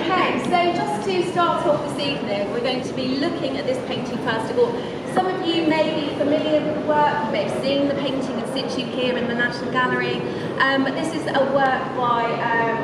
Okay, so just to start off this evening, we're going to be looking at this painting first of all. Some of you may be familiar with the work, you may have seen the painting in situ here in the National Gallery. This is a work by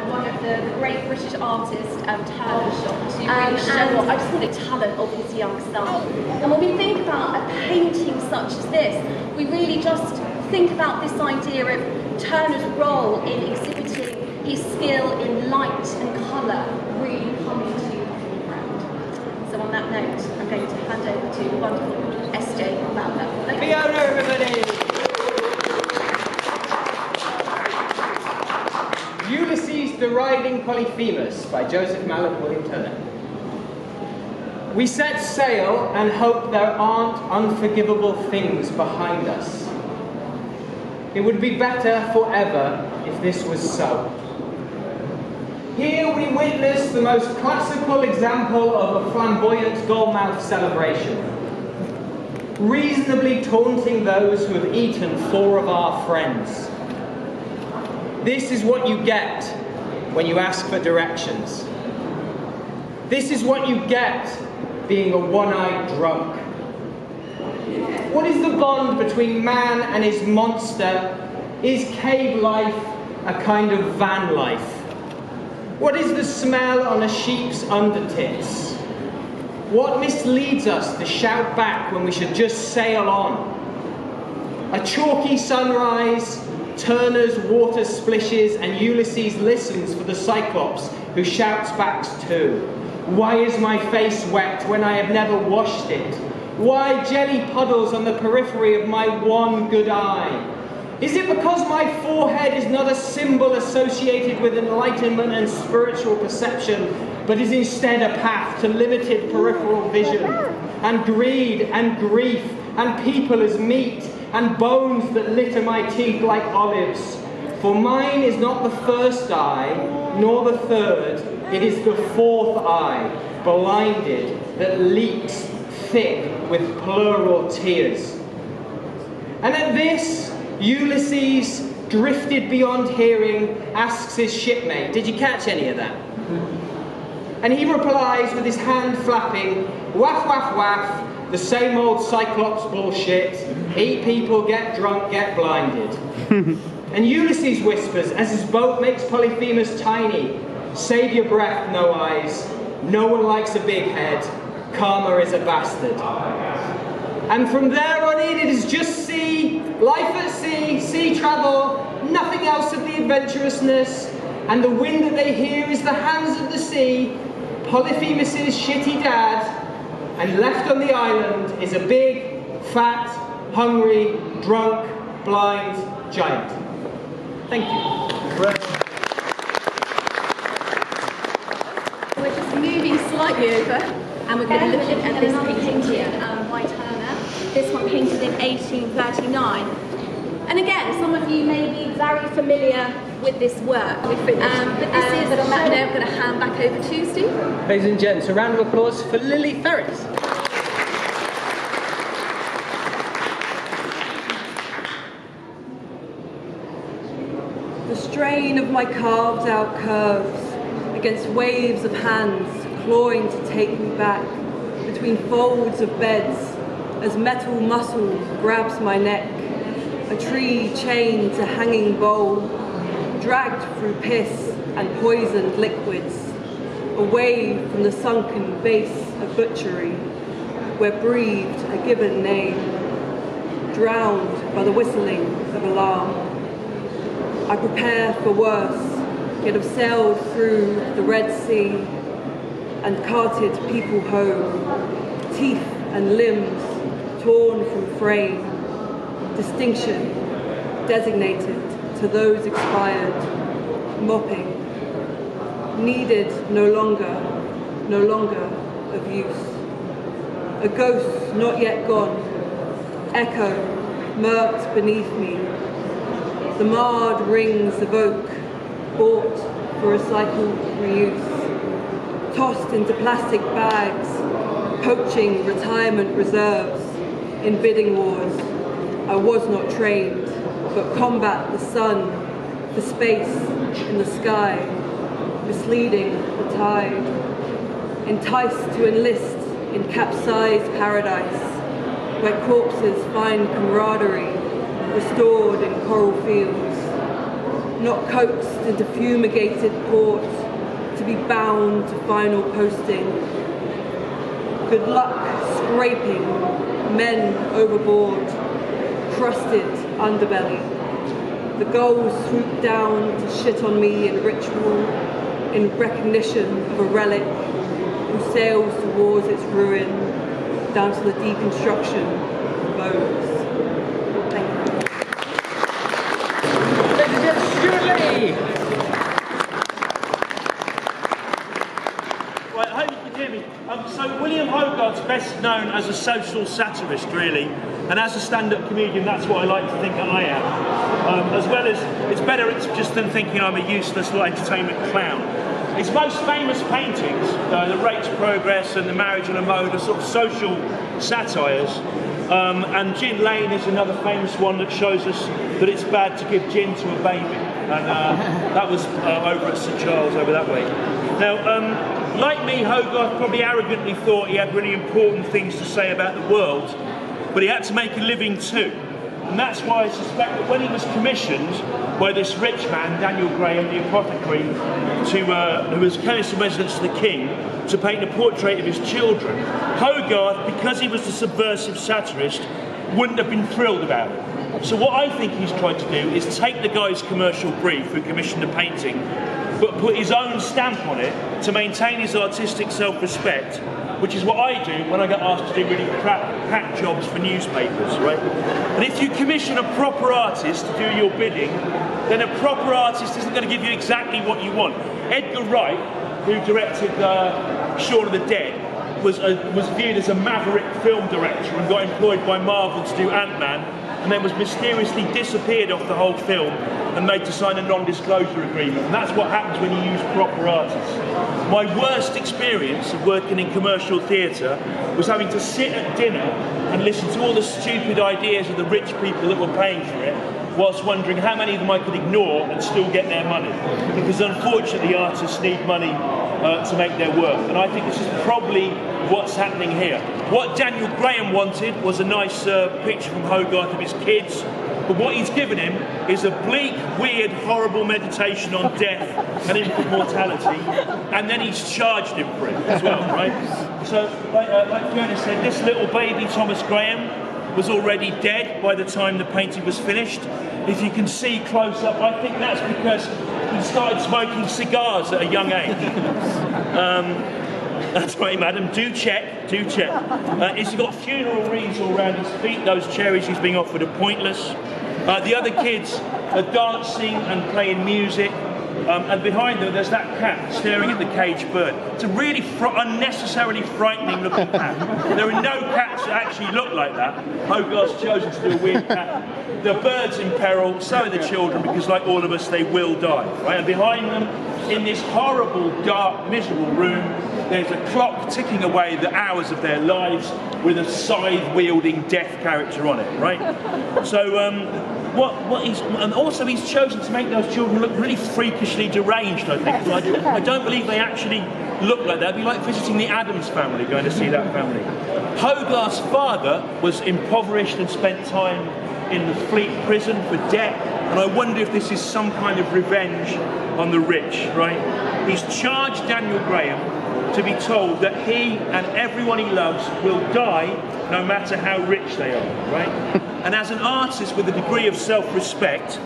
one of the great British artists, Turner, to really show off, I just call it talent of his young son. And when we think about a painting such as this, we really just think about this idea of Turner's role in exhibiting his skill in light and colour really coming to the forefront. So on that note, I'm going to hand over to the wonderful SJ Fowler. Fiona, everybody! Ulysses the Riding Polyphemus by Joseph Mallet William Turner. We set sail and hope there aren't unforgivable things behind us. It would be better forever if this was so. Here we witness the most classical example of a flamboyant goalmouth celebration, reasonably taunting those who have eaten 4 of our friends. This is what you get when you ask for directions. This is what you get being a one-eyed drunk. What is the bond between man and his monster? Is cave life a kind of van life? What is the smell on a sheep's undertits? What misleads us to shout back when we should just sail on? A chalky sunrise, Turner's water splishes, and Ulysses listens for the Cyclops, who shouts back too. Why is my face wet when I have never washed it? Why jelly puddles on the periphery of my one good eye? Is it because my forehead is not a symbol associated with enlightenment and spiritual perception, but is instead a path to limited peripheral vision, and greed and grief, and people as meat, and bones that litter my teeth like olives? For mine is not the first eye, nor the third, it is the 4th eye, blinded, that leaks thick with plural tears. And at this, Ulysses, drifted beyond hearing, asks his shipmate, did you catch any of that? And he replies with his hand flapping, waff, waff, waff, the same old Cyclops bullshit, eat people, get drunk, get blinded. And Ulysses whispers, as his boat makes Polyphemus tiny, save your breath, no eyes, no one likes a big head, karma is a bastard. And from there on in, it is just sea, life at sea, sea travel, nothing else of the adventurousness, and the wind that they hear is the hands of the sea, Polyphemus's shitty dad, and left on the island is a big, fat, hungry, drunk, blind giant. Thank you. We're just moving slightly over, and we're going to be looking at this painting here by Turner. This one painted in 1839. And again, some of you may be very familiar with this work. But this is, on that note, I'm going to hand back over to Steve. Ladies and gents, a round of applause for Lily Ferret. The strain of my carved out curves against waves of hands clawing to take me back between folds of beds as metal muscle grabs my neck, a tree chained to hanging bowl, dragged through piss and poisoned liquids, away from the sunken base of butchery, where breathed a given name, drowned by the whistling of alarm. I prepare for worse, yet have sailed through the Red Sea and carted people home, teeth and limbs torn from frame, distinction designated to those expired, mopping, needed no longer of use. A ghost not yet gone, echo murked beneath me. The marred rings evoke, bought for recycled reuse, tossed into plastic bags, poaching retirement reserves in bidding wars. I was not trained, but combat the sun, the space in the sky, misleading the tide, enticed to enlist in capsized paradise, where corpses find camaraderie, restored in coral fields, not coaxed into fumigated port, to be bound to final posting. Good luck scraping men overboard, crusted underbelly. The gulls swoop down to shit on me in ritual, in recognition of a relic who sails towards its ruin, down to the deconstruction of bones. Thank you. Ladies and gentlemen, Stewart Lee! Right, I hope you can hear me. So William Hogarth's best known as a social satirist, really, and as a stand-up comedian, that's what I like to think that I am. As well as, it's better just than thinking I'm a useless entertainment clown. His most famous paintings, The Rate's Progress and The Marriage on a Mode, are sort of social satires. And Gin Lane is another famous one that shows us that it's bad to give gin to a baby. And that was over at St Charles, over that way. Now, like me, Hogarth probably arrogantly thought he had really important things to say about the world, but he had to make a living too. And that's why I suspect that when he was commissioned by this rich man, Daniel Graham, the apothecary, who was chemist in residence to the king, to paint a portrait of his children, Hogarth, because he was a subversive satirist, wouldn't have been thrilled about it. So what I think he's tried to do is take the guy's commercial brief who commissioned the painting, but put his own stamp on it to maintain his artistic self-respect, which is what I do when I get asked to do really crap hack jobs for newspapers, right? And if you commission a proper artist to do your bidding, then a proper artist isn't going to give you exactly what you want. Edgar Wright, who directed Shaun of the Dead, was viewed as a maverick film director and got employed by Marvel to do Ant-Man, and then was mysteriously disappeared off the whole film and made to sign a non-disclosure agreement. And that's what happens when you use proper artists. My worst experience of working in commercial theatre was having to sit at dinner and listen to all the stupid ideas of the rich people that were paying for it, whilst wondering how many of them I could ignore and still get their money. Because unfortunately artists need money to make their work. And I think this is probably what's happening here. What Daniel Graham wanted was a nice picture from Hogarth of his kids, but what he's given him is a bleak, weird, horrible meditation on death and infant mortality, and then he's charged him for it as well, right? So, like Fiona said, this little baby Thomas Graham was already dead by the time the painting was finished. If you can see close up, I think that's because he started smoking cigars at a young age. That's right, madam. Do check, do check. He's got funeral wreaths all around his feet. Those cherries he's being offered are pointless. The other kids are dancing and playing music. And behind them, there's that cat staring at the caged bird. It's a really unnecessarily frightening looking cat. There are no cats that actually look like that. Hogarth's chosen to do a weird cat. The bird's in peril, so are the children, because like all of us, they will die. Right? And behind them, in this horrible, dark, miserable room, there's a clock ticking away the hours of their lives with a scythe-wielding death character on it, right? So, and also he's chosen to make those children look really freakishly deranged, I think. I don't believe they actually look like that. It'd be like visiting the Addams family, going to see that family. Hogarth's father was impoverished and spent time in the Fleet prison for debt, and I wonder if this is some kind of revenge on the rich, right? He's charged Daniel Graham to be told that he and everyone he loves will die no matter how rich they are, right? And as an artist with a degree of self-respect,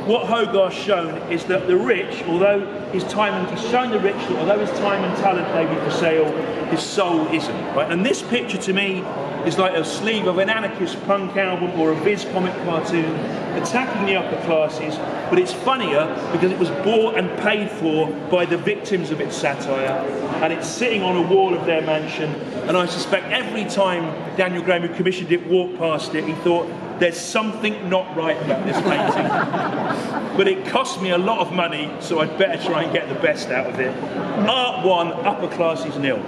what Hogarth's shown is that the rich, although he's shown the rich that although his time and talent may be for sale, his soul isn't, right? And this picture to me is like a sleeve of an anarchist punk album or a Viz comic cartoon attacking the upper classes, but it's funnier because it was bought and paid for by the victims of its satire, and it's sitting on a wall of their mansion, and I suspect every time Daniel Graham, who commissioned it, walked past it, he thought, there's something not right about this painting. But it cost me a lot of money, so I'd better try and get the best out of it. Art 1, upper classes 0.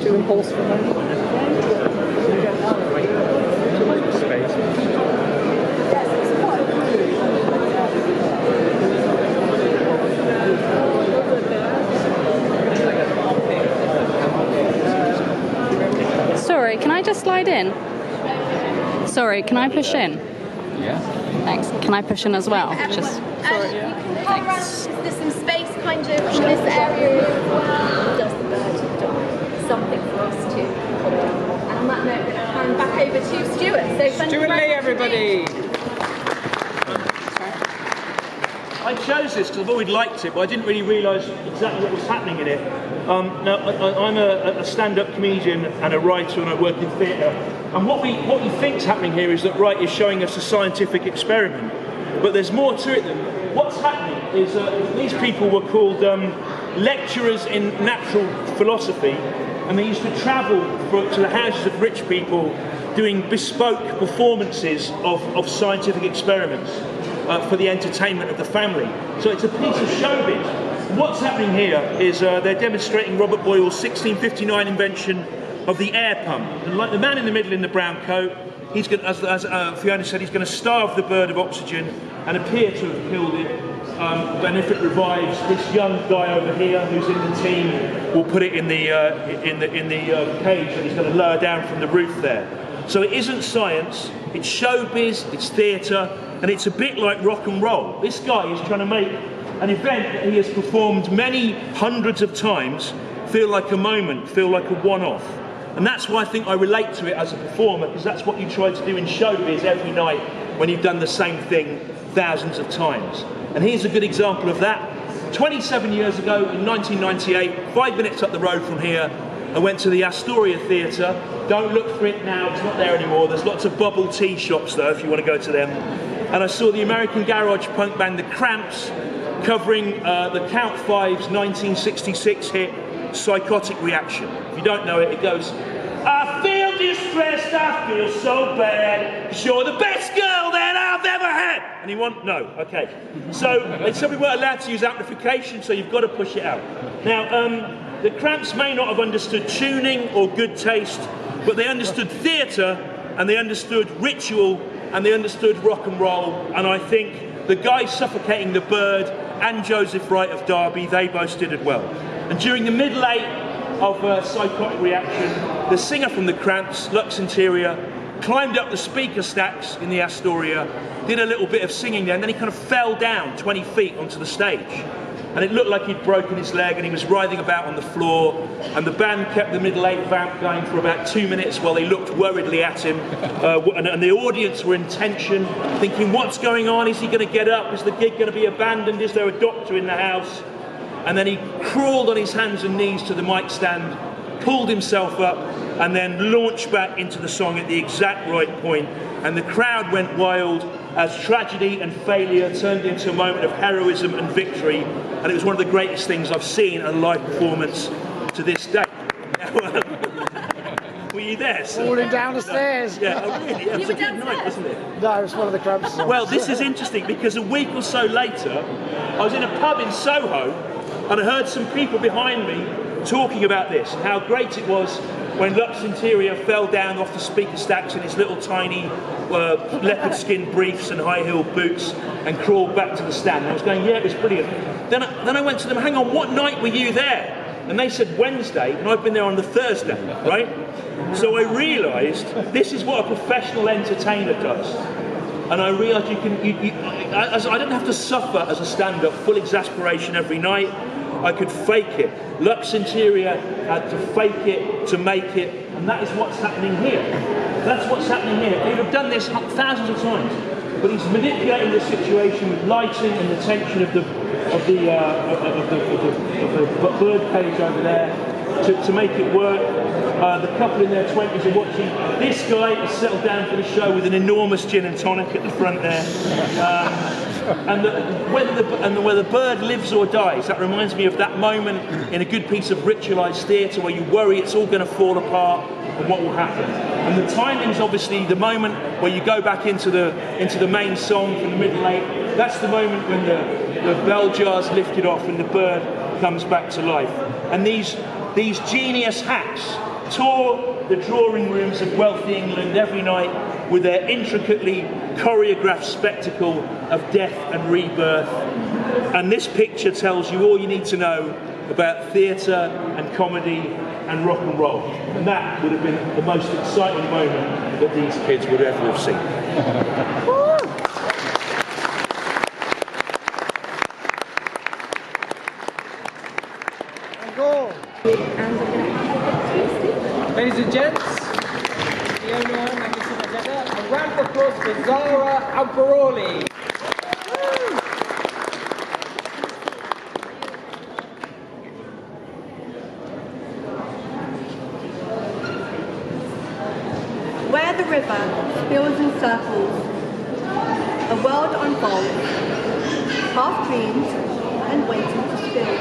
to impulse for a moment? Sorry, can I just slide in? Sorry, can I push in? Yeah. Thanks. Can I push in as well? Everyone. Just You can come around, there's some space kind of in this area as well. Does the bird die? Something for us to hold on. And on that note, we're going to hand back over to Stewart. So thank you Stewart very Lee, much everybody. indeed. I chose this because I've always liked it, but I didn't really realise exactly what was happening in it. Now, I'm a stand-up comedian and a writer, and I work in theatre. And what we think's happening here is that Wright is showing us a scientific experiment, but there's more to it than what's happening. Is these people were called lecturers in natural philosophy, and they used to travel to the houses of rich people, doing bespoke performances of scientific experiments for the entertainment of the family. So it's a piece of showbiz. What's happening here is they're demonstrating Robert Boyle's 1659 invention of the air pump. And like the man in the middle in the brown coat, he's going, as Fiona said, he's going to starve the bird of oxygen and appear to have killed it. And if it revives, this young guy over here, who's in the team, will put it in the cage that he's going to lower down from the roof there. So it isn't science, it's showbiz, it's theatre, and it's a bit like rock and roll. This guy is trying to make an event that he has performed many hundreds of times feel like a moment, feel like a one-off. And that's why I think I relate to it as a performer, because that's what you try to do in showbiz every night when you've done the same thing thousands of times. And here's a good example of that. 27 years ago, in 1998, 5 minutes up the road from here, I went to the Astoria Theatre. Don't look for it now, it's not there anymore. There's lots of bubble tea shops though, if you want to go to them. And I saw the American garage punk band The Cramps covering the Count Five's 1966 hit, Psychotic Reaction. If you don't know it, it goes, I feel distressed, I feel so bad, 'cause you're the best girl that I've ever had. Anyone? No? Okay. So they said we weren't allowed to use amplification, so you've got to push it out. Now, the Cramps may not have understood tuning or good taste, but they understood theatre, and they understood ritual, and they understood rock and roll, and I think the guy suffocating the bird and Joseph Wright of Derby, they both did it well. And during the middle eight of Psychotic Reaction, the singer from the Cramps, Lux Interior, climbed up the speaker stacks in the Astoria, did a little bit of singing there, and then he kind of fell down 20 feet onto the stage. And it looked like he'd broken his leg, and he was writhing about on the floor, and the band kept the middle eight vamp going for about 2 minutes while they looked worriedly at him, and the audience were in tension, thinking, what's going on? Is he going to get up? Is the gig going to be abandoned? Is there a doctor in the house? And then he crawled on his hands and knees to the mic stand, pulled himself up, and then launched back into the song at the exact right point, and the crowd went wild as tragedy and failure turned into a moment of heroism and victory, and it was one of the greatest things I've seen in a live performance to this day. Were you there? Falling down the stairs. Yeah, oh, really? It was You a were good night, downstairs? wasn't it? No, it's one of the Cramps songs. Well, this is interesting because a week or so later, I was in a pub in Soho, and I heard some people behind me talking about this, and how great it was when Lux Interior fell down off the speaker stacks in his little tiny leopard skin briefs and high heel boots and crawled back to the stand. And I was going, yeah, it was brilliant. Then I went to them, hang on, what night were you there? And they said Wednesday, and I've been there on the Thursday, right? So I realised this is what a professional entertainer does. And I realised I didn't have to suffer as a stand-up, full exasperation every night. I could fake it. Lux Interior had to fake it to make it, and that is what's happening here. That's what's happening here. He would have done this thousands of times, but he's manipulating the situation with lighting and the tension of the bird cage over there to make it work. The couple in their 20s are watching. This guy has settled down for the show with an enormous gin and tonic at the front there. Whether the bird lives or dies, that reminds me of that moment in a good piece of ritualised theatre where you worry it's all going to fall apart and what will happen. And the timing's obviously the moment where you go back into the main song from the middle eight. That's the moment when the bell jar's lifted off and the bird comes back to life. And these genius hacks tour the drawing rooms of wealthy England every night with their intricately choreographed spectacle of death and rebirth. And this picture tells you all you need to know about theatre and comedy and rock and roll. And that would have been the most exciting moment that these kids would ever have seen. Ladies and gents, a round of applause for Zara Auckbarallee. Where the river spills in circles, a world unfolds, half dreamed and waiting to spill.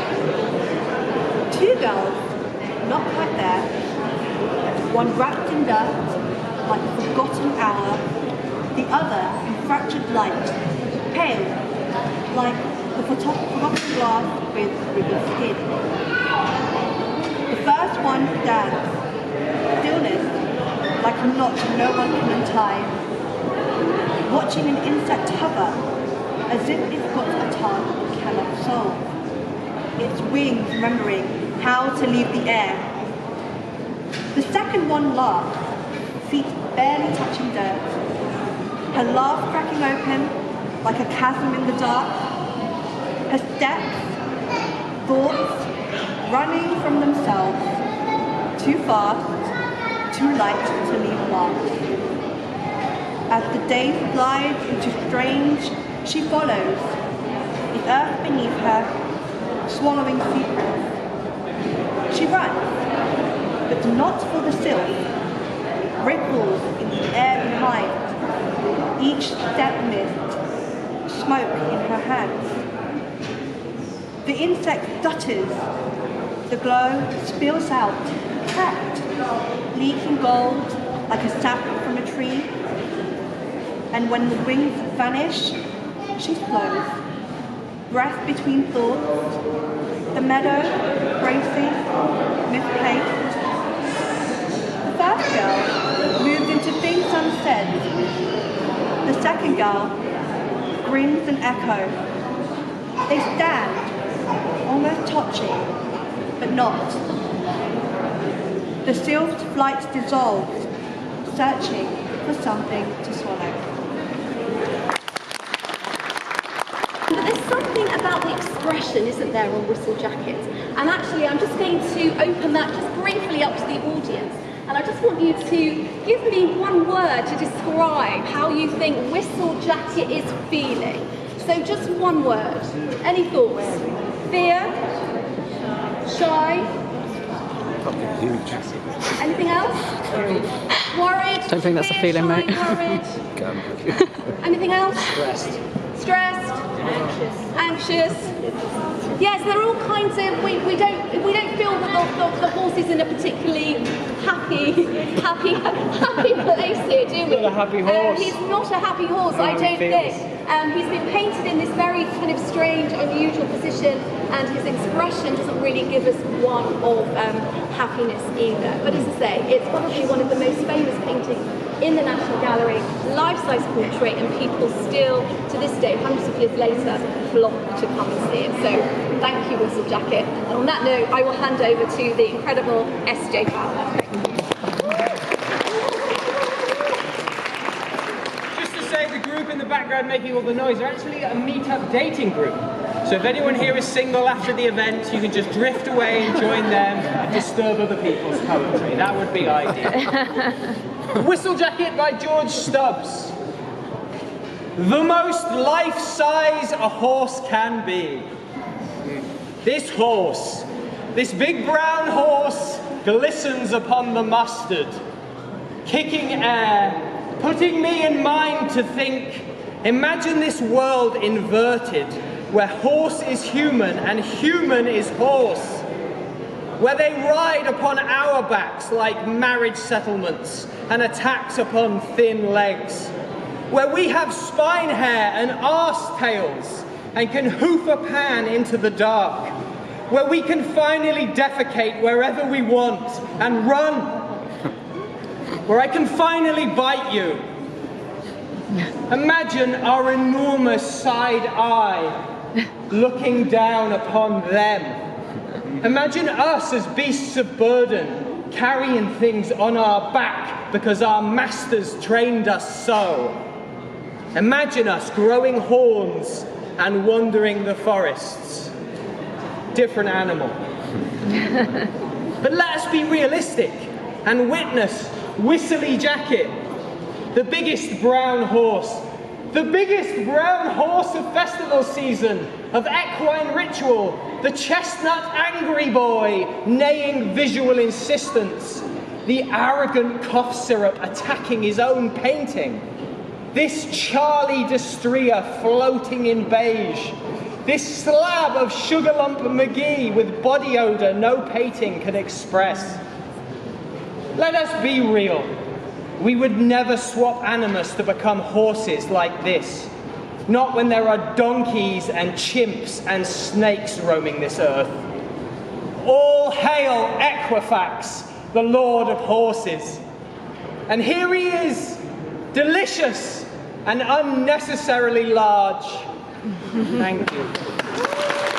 Two girls, not quite there, one wrapped in dirt, like a forgotten hour, the other in fractured light, pale, like the forgotten glass with river skin. The first one stands, stillness, like a knot no one can untie, watching an insect hover, as if it's got a task it cannot solve, its wings remembering how to leave the air. The second one laughs, feet barely touching dirt, her laugh cracking open like a chasm in the dark, her steps, thoughts running from themselves, too fast, too light to leave marks. As the days glide into strange, she follows, the earth beneath her, swallowing secrets. She runs, but not for the silt, ripples in the air behind, each step missed, smoke in her hands. The insect stutters, the glow spills out, cracked, leaking gold like a sap from a tree. And when the wings vanish, she flows, breath between thoughts, the meadow, bracing, misplaced. The first girl moved into things unsaid. The second girl grins an echo. They stand, almost touching, but not. The sealed flight dissolves, searching for something to swallow. But there's something about the expression, isn't there, on Whistle Jacket? And actually, I'm just going to open that just briefly up to the audience. And I just want you to give me one word to describe how you think Whistle Jacket is feeling. So just one word. Any thoughts? Fear? Shy? Anything else? Worried? Don't think that's a feeling, shy, mate. Worried? Anything else? Stressed? Anxious? Yes, they're all kinds of. We don't feel that the horse is in a particularly happy place here, do we? He's not a happy horse. He's not a happy horse, I don't think. He's been painted in this very kind of strange, unusual position, and his expression doesn't really give us one of happiness either. But as I say, it's probably one of the most famous paintings in the National Gallery, life-size portrait, and people still, to this day, hundreds of years later, flock to come and see it. So thank you, Whistle Jacket. And on that note, I will hand over to the incredible SJ Fowler. Just to say, the group in the background making all the noise are actually a meet-up dating group. So if anyone here is single after the event, you can just drift away and join them and disturb other people's poetry. That would be ideal. Whistle Jacket by George Stubbs. The most life-size a horse can be. This horse, this big brown horse, glistens upon the mustard, kicking air, putting me in mind to think, imagine this world inverted, where horse is human and human is horse, where they ride upon our backs like marriage settlements and attacks upon thin legs, where we have spine hair and arse tails and can hoof a pan into the dark, where we can finally defecate wherever we want and run where I can finally bite you. Imagine our enormous side eye looking down upon them. Imagine us as beasts of burden, carrying things on our back because our masters trained us so. Imagine us growing horns and wandering the forests. Different animal. But let us be realistic and witness Whistly Jacket, the biggest brown horse of festival season, of equine ritual, the chestnut angry boy, neighing visual insistence, the arrogant cough syrup attacking his own painting, this Charlie Destria floating in beige, this slab of Sugar Lump McGee with body odour no painting can express. Let us be real. We would never swap animus to become horses like this. Not when there are donkeys and chimps and snakes roaming this earth. All hail Equifax, the lord of horses. And here he is, delicious and unnecessarily large. Thank you.